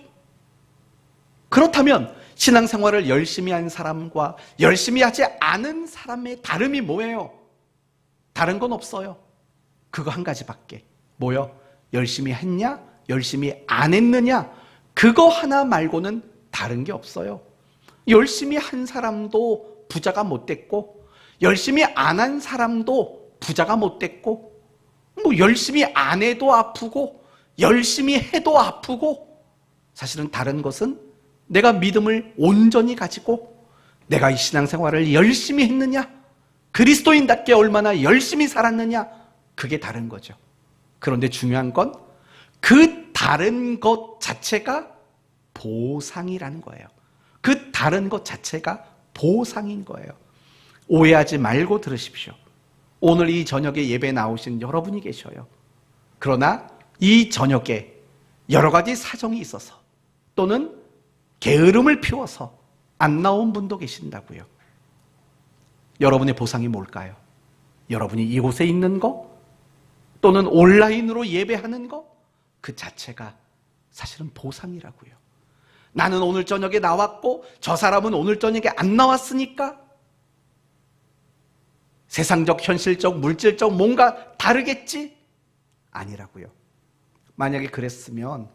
그렇다면 신앙생활을 열심히 한 사람과 열심히 하지 않은 사람의 다름이 뭐예요? 다른 건 없어요. 그거 한 가지밖에. 뭐요? 열심히 했냐? 열심히 안 했느냐? 그거 하나 말고는 다른 게 없어요. 열심히 한 사람도 부자가 못 됐고, 열심히 안 한 사람도 부자가 못 됐고, 뭐 열심히 안 해도 아프고, 열심히 해도 아프고, 사실은 다른 것은 내가 믿음을 온전히 가지고 내가 이 신앙생활을 열심히 했느냐, 그리스도인답게 얼마나 열심히 살았느냐, 그게 다른 거죠. 그런데 중요한 건 그 다른 것 자체가 보상이라는 거예요. 그 다른 것 자체가 보상인 거예요. 오해하지 말고 들으십시오. 오늘 이 저녁에 예배에 나오신 여러분이 계셔요. 그러나 이 저녁에 여러 가지 사정이 있어서 또는 게으름을 피워서 안 나온 분도 계신다고요. 여러분의 보상이 뭘까요? 여러분이 이곳에 있는 거 또는 온라인으로 예배하는 거, 그 자체가 사실은 보상이라고요. 나는 오늘 저녁에 나왔고 저 사람은 오늘 저녁에 안 나왔으니까 세상적, 현실적, 물질적 뭔가 다르겠지? 아니라고요. 만약에 그랬으면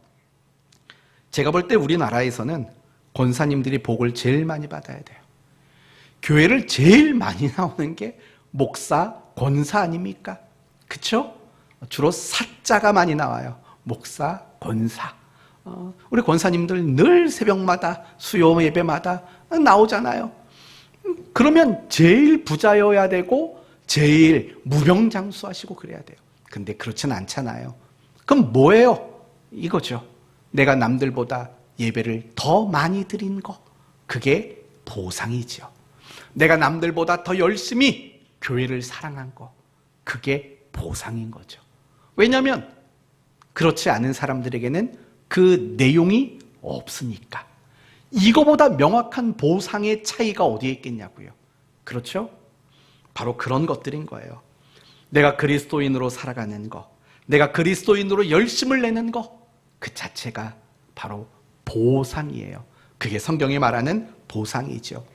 제가 볼 때 우리나라에서는 권사님들이 복을 제일 많이 받아야 돼요. 교회를 제일 많이 나오는 게 목사, 권사 아닙니까? 그렇죠? 주로 사자가 많이 나와요. 목사, 권사. 우리 권사님들 늘 새벽마다 수요 예배마다 나오잖아요. 그러면 제일 부자여야 되고 제일 무병장수하시고 그래야 돼요. 근데 그렇진 않잖아요. 그럼 뭐예요? 이거죠. 내가 남들보다 예배를 더 많이 드린 거, 그게 보상이죠. 내가 남들보다 더 열심히 교회를 사랑한 거, 그게 보상인 거죠. 왜냐하면 그렇지 않은 사람들에게는 그 내용이 없으니까. 이거보다 명확한 보상의 차이가 어디에 있겠냐고요. 그렇죠? 바로 그런 것들인 거예요. 내가 그리스도인으로 살아가는 거, 내가 그리스도인으로 열심을 내는 거, 그 자체가 바로 보상이에요. 그게 성경이 말하는 보상이죠.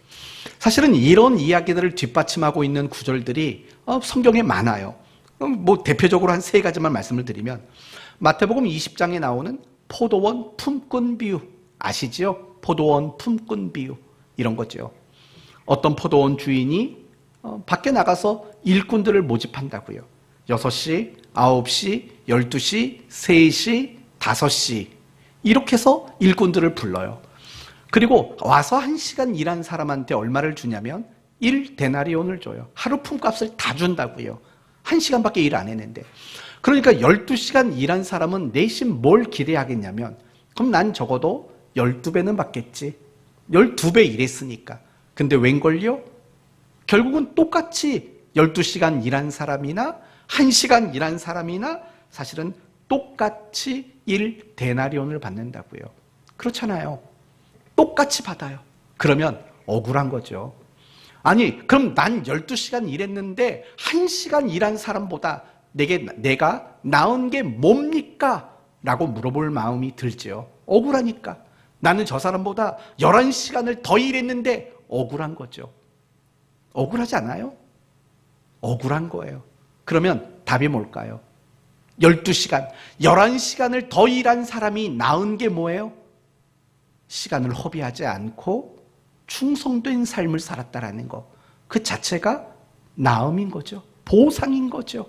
사실은 이런 이야기들을 뒷받침하고 있는 구절들이 성경에 많아요. 대표적으로 한 3가지만 말씀을 드리면, 마태복음 20장에 나오는 포도원 품꾼 비유 아시죠? 포도원 품꾼 비유, 이런 거죠. 어떤 포도원 주인이 밖에 나가서 일꾼들을 모집한다고요. 6시, 9시, 12시, 3시, 5시 이렇게 해서 일꾼들을 불러요. 그리고 와서 1시간 일한 사람한테 얼마를 주냐면 1데나리온을 줘요. 하루 품값을 다 준다고요. 1시간밖에 일 안 했는데. 그러니까 12시간 일한 사람은 내심 뭘 기대하겠냐면, 그럼 난 적어도 12배는 받겠지. 12배 일했으니까. 근데 웬걸요? 결국은 똑같이 12시간 일한 사람이나 1시간 일한 사람이나 사실은 똑같이 1데나리온을 받는다고요. 그렇잖아요. 똑같이 받아요. 그러면 억울한 거죠. 아니, 그럼 난 12시간 일했는데 1시간 일한 사람보다 내가 나은 게 뭡니까? 라고 물어볼 마음이 들죠. 억울하니까. 나는 저 사람보다 11시간을 더 일했는데 억울한 거죠. 억울하지 않아요? 억울한 거예요. 그러면 답이 뭘까요? 12시간, 11시간을 더 일한 사람이 나은 게 뭐예요? 시간을 허비하지 않고 충성된 삶을 살았다라는 거. 그 자체가 나음인 거죠. 보상인 거죠.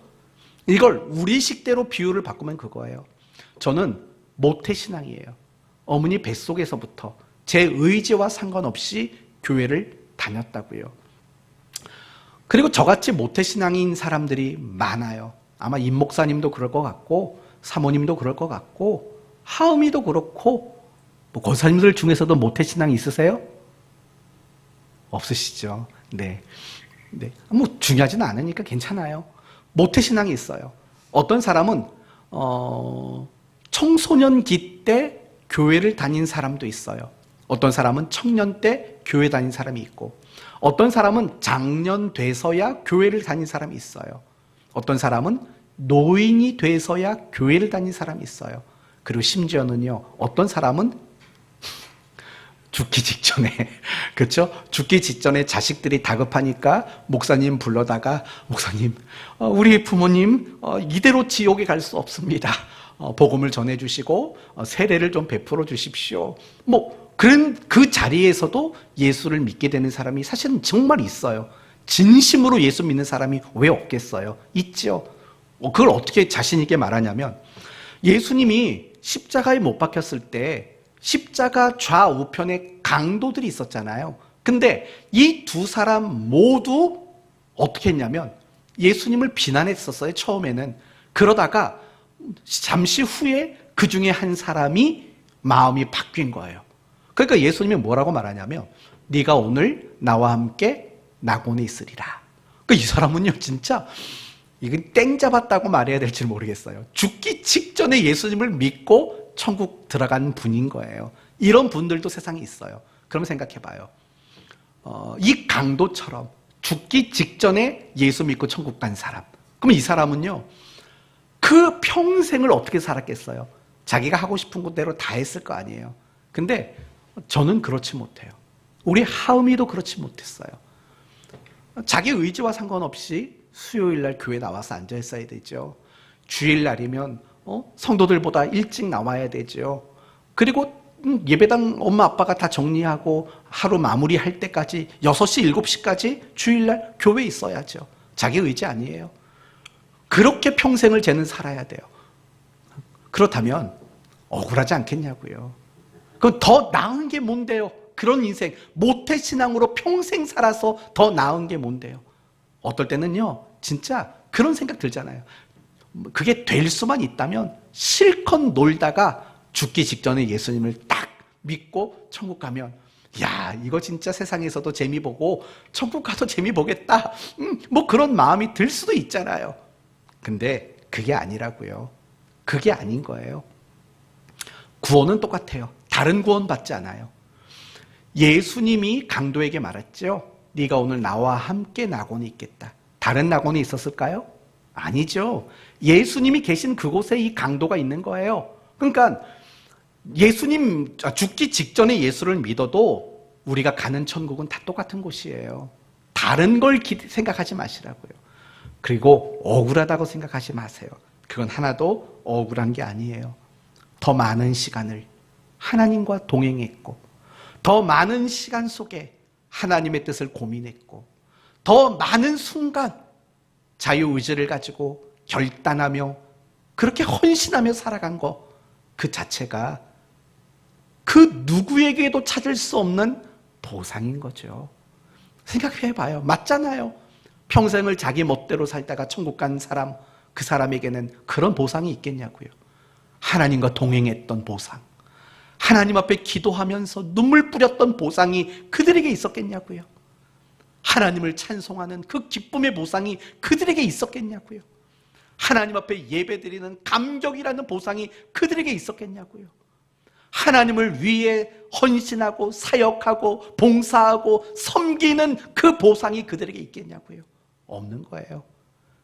이걸 우리식대로 비유를 바꾸면 그거예요. 저는 모태신앙이에요. 어머니 뱃속에서부터 제 의지와 상관없이 교회를 다녔다고요. 그리고 저같이 모태신앙인 사람들이 많아요. 아마 임 목사님도 그럴 것 같고 사모님도 그럴 것 같고 하음이도 그렇고 권사님들 중에서도 모태신앙 있으세요? 없으시죠? 네. 중요하지는 않으니까 괜찮아요. 모태신앙이 있어요. 어떤 사람은 청소년기 때 교회를 다닌 사람도 있어요. 어떤 사람은 청년 때 교회 다닌 사람이 있고, 어떤 사람은 장년 돼서야 교회를 다닌 사람이 있어요. 어떤 사람은 노인이 돼서야 교회를 다닌 사람이 있어요. 그리고 심지어는요, 어떤 사람은 죽기 직전에, 그렇죠? 죽기 직전에 자식들이 다급하니까 목사님 불러다가, 목사님, 우리 부모님 이대로 지옥에 갈 수 없습니다. 복음을 전해주시고 세례를 좀 베풀어 주십시오. 그런 그 자리에서도 예수를 믿게 되는 사람이 사실은 정말 있어요. 진심으로 예수 믿는 사람이 왜 없겠어요? 있죠. 그걸 어떻게 자신 있게 말하냐면, 예수님이 십자가에 못 박혔을 때 십자가 좌우편에 강도들이 있었잖아요. 근데 이 2사람 모두 어떻게 했냐면 예수님을 비난했었어요, 처음에는. 그러다가 잠시 후에 그 중에 한 사람이 마음이 바뀐 거예요. 그러니까 예수님이 뭐라고 말하냐면, 네가 오늘 나와 함께 낙원에 있으리라. 그러니까 이 사람은요, 진짜 이건 땡 잡았다고 말해야 될지 모르겠어요. 죽기 직전에 예수님을 믿고 천국 들어간 분인 거예요. 이런 분들도 세상에 있어요. 그럼 생각해봐요. 이 강도처럼 죽기 직전에 예수 믿고 천국 간 사람. 그럼 이 사람은요, 그 평생을 어떻게 살았겠어요? 자기가 하고 싶은 대로 다 했을 거 아니에요. 근데 저는 그렇지 못해요. 우리 하음이도 그렇지 못했어요. 자기 의지와 상관없이 수요일날 교회 나와서 앉아 있어야 되죠. 주일날이면 성도들보다 일찍 나와야 되죠. 그리고 예배당 엄마 아빠가 다 정리하고 하루 마무리할 때까지 6시, 7시까지 주일날 교회에 있어야죠. 자기 의지 아니에요. 그렇게 평생을 쟤는 살아야 돼요. 그렇다면 억울하지 않겠냐고요. 그럼 더 나은 게 뭔데요? 그런 인생, 모태신앙으로 평생 살아서 더 나은 게 뭔데요? 어떨 때는요, 진짜 그런 생각 들잖아요. 그게 될 수만 있다면 실컷 놀다가 죽기 직전에 예수님을 딱 믿고 천국 가면, 야, 이거 진짜 세상에서도 재미 보고 천국 가서 재미 보겠다. 뭐 그런 마음이 들 수도 있잖아요. 근데 그게 아니라고요. 그게 아닌 거예요. 구원은 똑같아요. 다른 구원 받지 않아요. 예수님이 강도에게 말했죠. 네가 오늘 나와 함께 낙원에 있겠다. 다른 낙원에 있었을까요? 아니죠. 예수님이 계신 그곳에 이 강도가 있는 거예요. 그러니까 예수님 죽기 직전에 예수를 믿어도 우리가 가는 천국은 다 똑같은 곳이에요. 다른 걸 생각하지 마시라고요. 그리고 억울하다고 생각하지 마세요. 그건 하나도 억울한 게 아니에요. 더 많은 시간을 하나님과 동행했고, 더 많은 시간 속에 하나님의 뜻을 고민했고, 더 많은 순간 자유의지를 가지고 결단하며 그렇게 헌신하며 살아간 거, 그 자체가 그 누구에게도 찾을 수 없는 보상인 거죠. 생각해 봐요. 맞잖아요. 평생을 자기 멋대로 살다가 천국 간 사람, 그 사람에게는 그런 보상이 있겠냐고요. 하나님과 동행했던 보상, 하나님 앞에 기도하면서 눈물 뿌렸던 보상이 그들에게 있었겠냐고요. 하나님을 찬송하는 그 기쁨의 보상이 그들에게 있었겠냐고요. 하나님 앞에 예배드리는 감격이라는 보상이 그들에게 있었겠냐고요. 하나님을 위해 헌신하고 사역하고 봉사하고 섬기는 그 보상이 그들에게 있겠냐고요. 없는 거예요.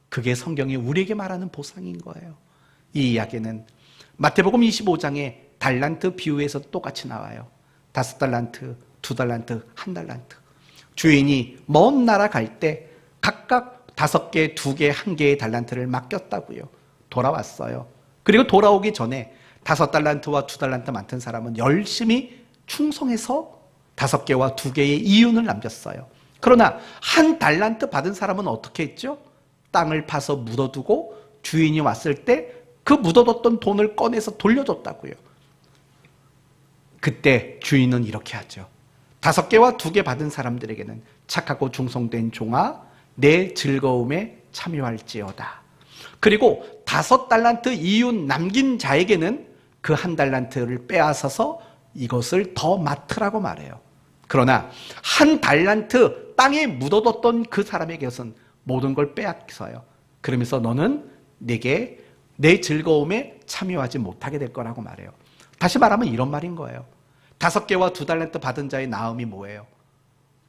그게 성경이 우리에게 말하는 보상인 거예요. 이 이야기는 마태복음 25장에 달란트 비유에서 똑같이 나와요. 5달란트, 2달란트, 1달란트. 주인이 먼 나라 갈 때 각각 5개, 2개, 1개의 달란트를 맡겼다고요. 돌아왔어요. 그리고 돌아오기 전에 5달란트와 2달란트 맡은 사람은 열심히 충성해서 5개와 2개의 이윤을 남겼어요. 그러나 1달란트 받은 사람은 어떻게 했죠? 땅을 파서 묻어두고 주인이 왔을 때 그 묻어뒀던 돈을 꺼내서 돌려줬다고요. 그때 주인은 이렇게 하죠. 5개와 2개 받은 사람들에게는 착하고 충성된 종아, 내 즐거움에 참여할지어다. 그리고 5달란트 이윤 남긴 자에게는 그 1달란트를 빼앗아서 이것을 더 맡으라고 말해요. 그러나 1달란트 땅에 묻어뒀던 그 사람에게서는 모든 걸 빼앗겨요. 그러면서 너는 내게 내 즐거움에 참여하지 못하게 될 거라고 말해요. 다시 말하면 이런 말인 거예요. 5개와 2달란트 받은 자의 나음이 뭐예요?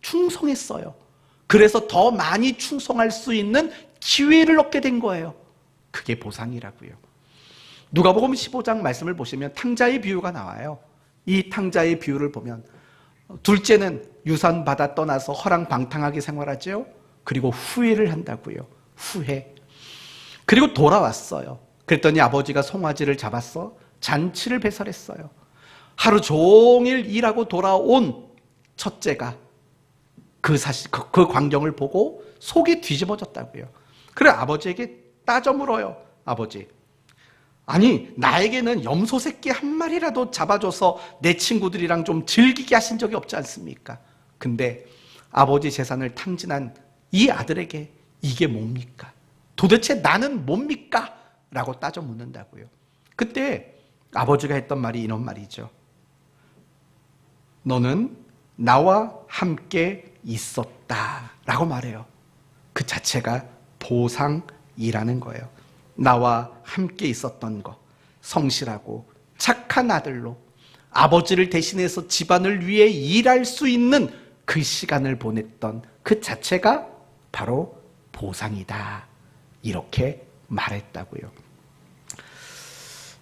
충성했어요. 그래서 더 많이 충성할 수 있는 기회를 얻게 된 거예요. 그게 보상이라고요. 누가복음 15장 말씀을 보시면 탕자의 비유가 나와요. 이 탕자의 비유를 보면 둘째는 유산 받아 떠나서 허랑방탕하게 생활하죠. 그리고 후회를 한다고요. 후회. 그리고 돌아왔어요. 그랬더니 아버지가 송아지를 잡았어 잔치를 배설했어요. 하루 종일 일하고 돌아온 첫째가 그 광경을 보고 속이 뒤집어졌다고요. 그래 아버지에게 따져 물어요. 아버지, 아니 나에게는 염소 새끼 한 마리라도 잡아줘서 내 친구들이랑 좀 즐기게 하신 적이 없지 않습니까? 근데 아버지 재산을 탕진한 이 아들에게 이게 뭡니까? 도대체 나는 뭡니까? 라고 따져 묻는다고요. 그때 아버지가 했던 말이 이런 말이죠. 너는 나와 함께 있었다 라고 말해요. 그 자체가 보상이라는 거예요. 나와 함께 있었던 것, 성실하고 착한 아들로 아버지를 대신해서 집안을 위해 일할 수 있는 그 시간을 보냈던 그 자체가 바로 보상이다. 이렇게 말했다고요.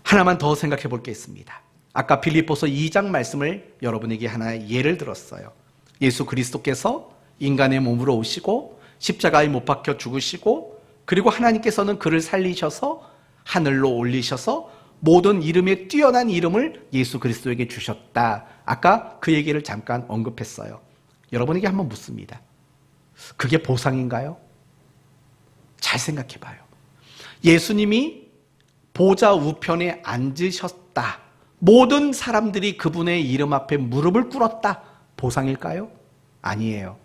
하나만 더 생각해 볼 게 있습니다. 아까 빌립보서 2장 말씀을 여러분에게 하나 예를 들었어요. 예수 그리스도께서 인간의 몸으로 오시고 십자가에 못 박혀 죽으시고 그리고 하나님께서는 그를 살리셔서 하늘로 올리셔서 모든 이름에 뛰어난 이름을 예수 그리스도에게 주셨다. 아까 그 얘기를 잠깐 언급했어요. 여러분에게 한번 묻습니다. 그게 보상인가요? 잘 생각해 봐요. 예수님이 보좌 우편에 앉으셨다. 모든 사람들이 그분의 이름 앞에 무릎을 꿇었다. 보상일까요? 아니에요.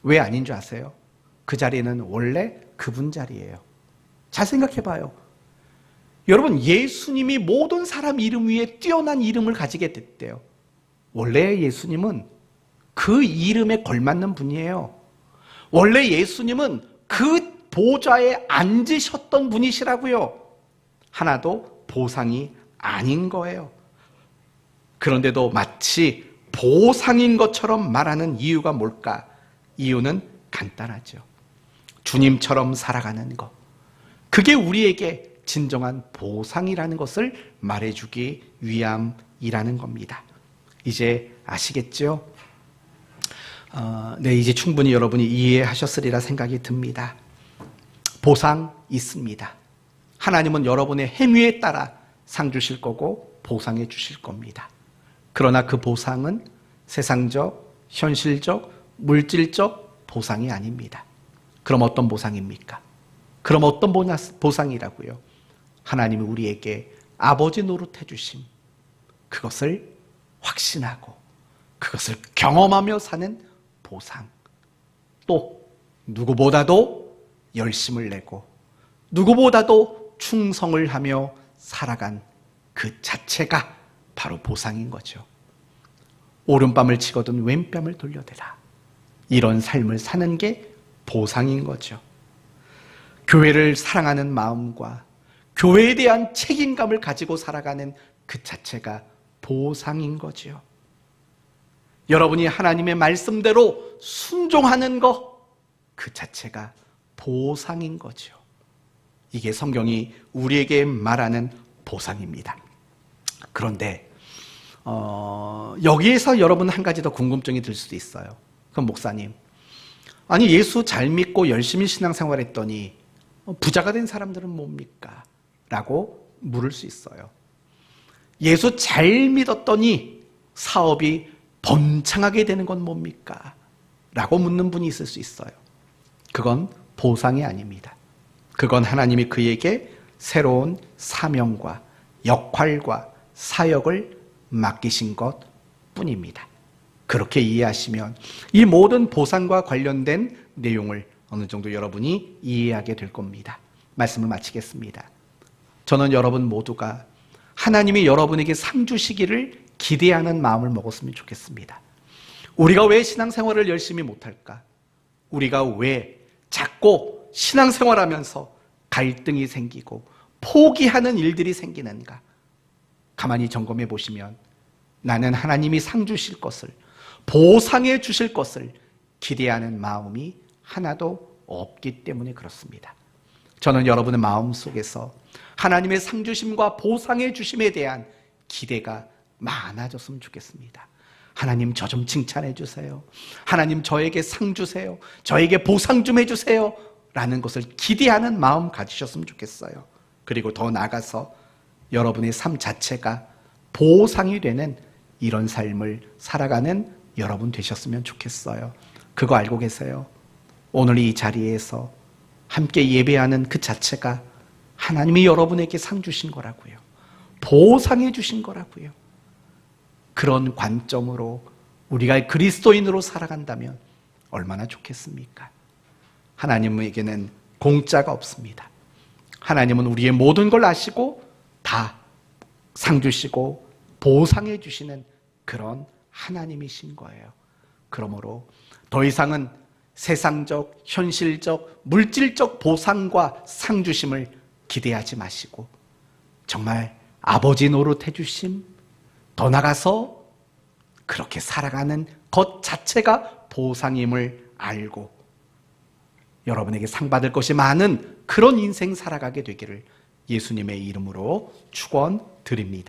왜 아닌 줄 아세요? 그 자리는 원래 그분 자리예요. 잘 생각해 봐요. 여러분, 예수님이 모든 사람 이름 위에 뛰어난 이름을 가지게 됐대요. 원래 예수님은 그 이름에 걸맞는 분이에요. 원래 예수님은 그 보좌에 앉으셨던 분이시라고요. 하나도 보상이 아닌 거예요. 그런데도 마치 보상인 것처럼 말하는 이유가 뭘까? 이유는 간단하죠. 주님처럼 살아가는 것. 그게 우리에게 진정한 보상이라는 것을 말해주기 위함이라는 겁니다. 이제 아시겠죠? 네, 이제 충분히 여러분이 이해하셨으리라 생각이 듭니다. 보상 있습니다. 하나님은 여러분의 행위에 따라 상 주실 거고 보상해 주실 겁니다. 그러나 그 보상은 세상적, 현실적, 물질적 보상이 아닙니다. 그럼 어떤 보상입니까? 그럼 어떤 보상이라고요? 하나님이 우리에게 아버지 노릇해 주심, 그것을 확신하고 그것을 경험하며 사는 보상. 또 누구보다도 열심을 내고 누구보다도 충성을 하며 살아간 그 자체가 바로 보상인 거죠. 오른밤을 치거든 왼뺨을 돌려대라. 이런 삶을 사는 게 보상인 거죠. 교회를 사랑하는 마음과 교회에 대한 책임감을 가지고 살아가는 그 자체가 보상인 거죠. 여러분이 하나님의 말씀대로 순종하는 것, 그 자체가 보상인 거죠. 이게 성경이 우리에게 말하는 보상입니다. 그런데 여기에서 여러분 한 가지 더 궁금증이 들 수도 있어요. 그럼 목사님, 아니 예수 잘 믿고 열심히 신앙생활했더니 부자가 된 사람들은 뭡니까? 라고 물을 수 있어요. 예수 잘 믿었더니 사업이 번창하게 되는 건 뭡니까? 라고 묻는 분이 있을 수 있어요. 그건 보상이 아닙니다. 그건 하나님이 그에게 새로운 사명과 역할과 사역을 맡기신 것 뿐입니다. 그렇게 이해하시면 이 모든 보상과 관련된 내용을 어느 정도 여러분이 이해하게 될 겁니다. 말씀을 마치겠습니다. 저는 여러분 모두가 하나님이 여러분에게 상 주시기를 기대하는 마음을 먹었으면 좋겠습니다. 우리가 왜 신앙생활을 열심히 못할까? 우리가 왜 자꾸 신앙생활하면서 갈등이 생기고 포기하는 일들이 생기는가? 가만히 점검해 보시면 나는 하나님이 상 주실 것을, 보상해 주실 것을 기대하는 마음이 하나도 없기 때문에 그렇습니다. 저는 여러분의 마음 속에서 하나님의 상 주심과 보상해 주심에 대한 기대가 많아졌으면 좋겠습니다. 하나님 저 좀 칭찬해 주세요. 하나님 저에게 상 주세요. 저에게 보상 좀 해주세요. 라는 것을 기대하는 마음 가지셨으면 좋겠어요. 그리고 더 나아가서 여러분의 삶 자체가 보상이 되는 이런 삶을 살아가는 여러분 되셨으면 좋겠어요. 그거 알고 계세요? 오늘 이 자리에서 함께 예배하는 그 자체가 하나님이 여러분에게 상 주신 거라고요. 보상해 주신 거라고요. 그런 관점으로 우리가 그리스도인으로 살아간다면 얼마나 좋겠습니까? 하나님에게는 공짜가 없습니다. 하나님은 우리의 모든 걸 아시고 다 상 주시고 보상해 주시는 그런 하나님이신 거예요. 그러므로 더 이상은 세상적, 현실적, 물질적 보상과 상 주심을 기대하지 마시고 정말 아버지 노릇해 주심, 더 나가서 그렇게 살아가는 것 자체가 보상임을 알고 여러분에게 상 받을 것이 많은 그런 인생 살아가게 되기를 예수님의 이름으로 축원드립니다.